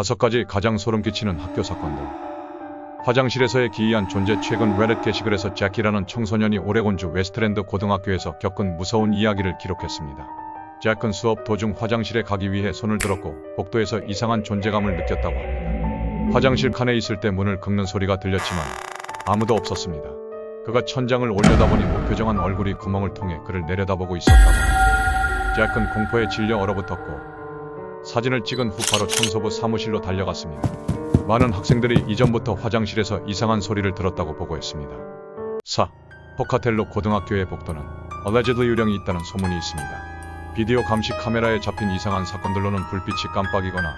5가지 가장 소름 끼치는 학교 사건들. 화장실에서의 기이한 존재. 최근 레딧 게시글에서 잭이라는 청소년이 오레곤주 웨스트랜드 고등학교에서 겪은 무서운 이야기를 기록했습니다. 잭은 수업 도중 화장실에 가기 위해 손을 들었고 복도에서 이상한 존재감을 느꼈다고 합니다. 화장실 칸에 있을 때 문을 긁는 소리가 들렸지만 아무도 없었습니다. 그가 천장을 올려다보니 무표정한 얼굴이 구멍을 통해 그를 내려다보고 있었다고 합니다. 잭은 공포에 질려 얼어붙었고 사진을 찍은 후 바로 청소부 사무실로 달려갔습니다. 많은 학생들이 이전부터 화장실에서 이상한 소리를 들었다고 보고했습니다. 4. 포카텔로 고등학교의 복도는 allegedly 유령이 있다는 소문이 있습니다. 비디오 감시 카메라에 잡힌 이상한 사건들로는 불빛이 깜빡이거나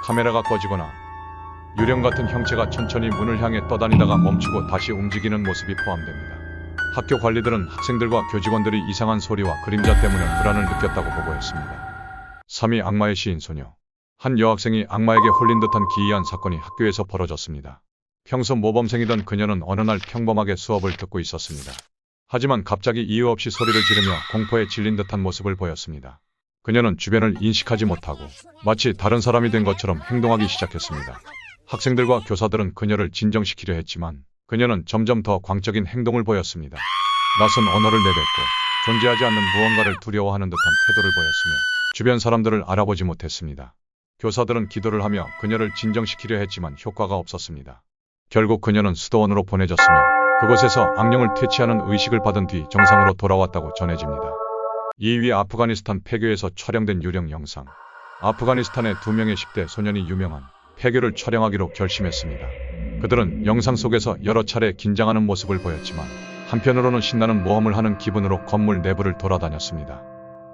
카메라가 꺼지거나 유령 같은 형체가 천천히 문을 향해 떠다니다가 멈추고 다시 움직이는 모습이 포함됩니다. 학교 관리들은 학생들과 교직원들이 이상한 소리와 그림자 때문에 불안을 느꼈다고 보고했습니다. 3위 악마의 시인 소녀. 한 여학생이 악마에게 홀린 듯한 기이한 사건이 학교에서 벌어졌습니다. 평소 모범생이던 그녀는 어느 날 평범하게 수업을 듣고 있었습니다. 하지만 갑자기 이유 없이 소리를 지르며 공포에 질린 듯한 모습을 보였습니다. 그녀는 주변을 인식하지 못하고 마치 다른 사람이 된 것처럼 행동하기 시작했습니다. 학생들과 교사들은 그녀를 진정시키려 했지만 그녀는 점점 더 광적인 행동을 보였습니다. 낯선 언어를 내뱉고 존재하지 않는 무언가를 두려워하는 듯한 태도를 보였으며 주변 사람들을 알아보지 못했습니다. 교사들은 기도를 하며 그녀를 진정시키려 했지만 효과가 없었습니다. 결국 그녀는 수도원으로 보내졌으며 그곳에서 악령을 퇴치하는 의식을 받은 뒤 정상으로 돌아왔다고 전해집니다. 2위 아프가니스탄 폐교에서 촬영된 유령 영상. 아프가니스탄의 2명의 10대 소년이 유명한 폐교를 촬영하기로 결심했습니다. 그들은 영상 속에서 여러 차례 긴장하는 모습을 보였지만 한편으로는 신나는 모험을 하는 기분으로 건물 내부를 돌아다녔습니다.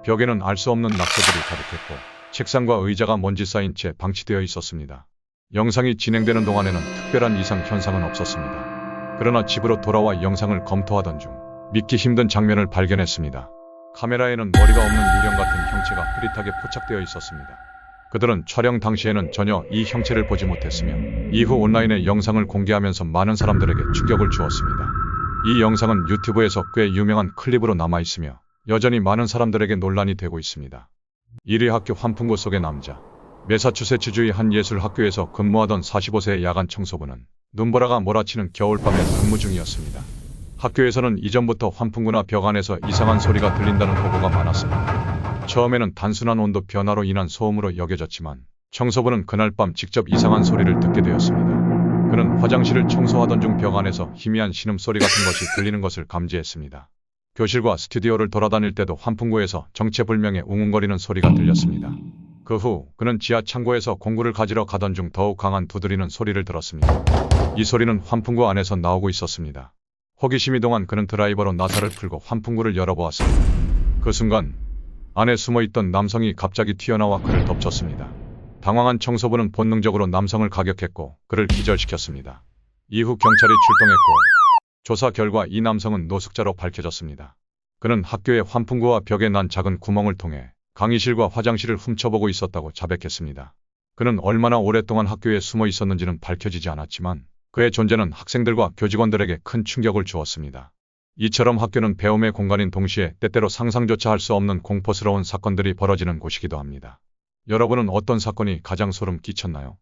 벽에는 알 수 없는 낙서들이 가득했고 책상과 의자가 먼지 쌓인 채 방치되어 있었습니다. 영상이 진행되는 동안에는 특별한 이상 현상은 없었습니다. 그러나 집으로 돌아와 영상을 검토하던 중 믿기 힘든 장면을 발견했습니다. 카메라에는 머리가 없는 유령 같은 형체가 흐릿하게 포착되어 있었습니다. 그들은 촬영 당시에는 전혀 이 형체를 보지 못했으며 이후 온라인에 영상을 공개하면서 많은 사람들에게 충격을 주었습니다. 이 영상은 유튜브에서 꽤 유명한 클립으로 남아있으며 여전히 많은 사람들에게 논란이 되고 있습니다. 1위 학교 환풍구 속의 남자. 매사추세츠주의 한 예술학교에서 근무하던 45세의 야간 청소부는 눈보라가 몰아치는 겨울밤에 근무 중이었습니다. 학교에서는 이전부터 환풍구나 벽 안에서 이상한 소리가 들린다는 보고가 많았습니다. 처음에는 단순한 온도 변화로 인한 소음으로 여겨졌지만 청소부는 그날 밤 직접 이상한 소리를 듣게 되었습니다. 그는 화장실을 청소하던 중 벽 안에서 희미한 신음소리 같은 것이 들리는 것을 감지했습니다. 교실과 스튜디오를 돌아다닐 때도 환풍구에서 정체불명의 웅웅거리는 소리가 들렸습니다. 그 후 그는 지하 창고에서 공구를 가지러 가던 중 더욱 강한 두드리는 소리를 들었습니다. 이 소리는 환풍구 안에서 나오고 있었습니다. 호기심이 동한 그는 드라이버로 나사를 풀고 환풍구를 열어보았습니다. 그 순간 안에 숨어있던 남성이 갑자기 튀어나와 그를 덮쳤습니다. 당황한 청소부는 본능적으로 남성을 가격했고 그를 기절시켰습니다. 이후 경찰이 출동했고 조사 결과 이 남성은 노숙자로 밝혀졌습니다. 그는 학교의 환풍구와 벽에 난 작은 구멍을 통해 강의실과 화장실을 훔쳐보고 있었다고 자백했습니다. 그는 얼마나 오랫동안 학교에 숨어 있었는지는 밝혀지지 않았지만 그의 존재는 학생들과 교직원들에게 큰 충격을 주었습니다. 이처럼 학교는 배움의 공간인 동시에 때때로 상상조차 할 수 없는 공포스러운 사건들이 벌어지는 곳이기도 합니다. 여러분은 어떤 사건이 가장 소름 끼쳤나요?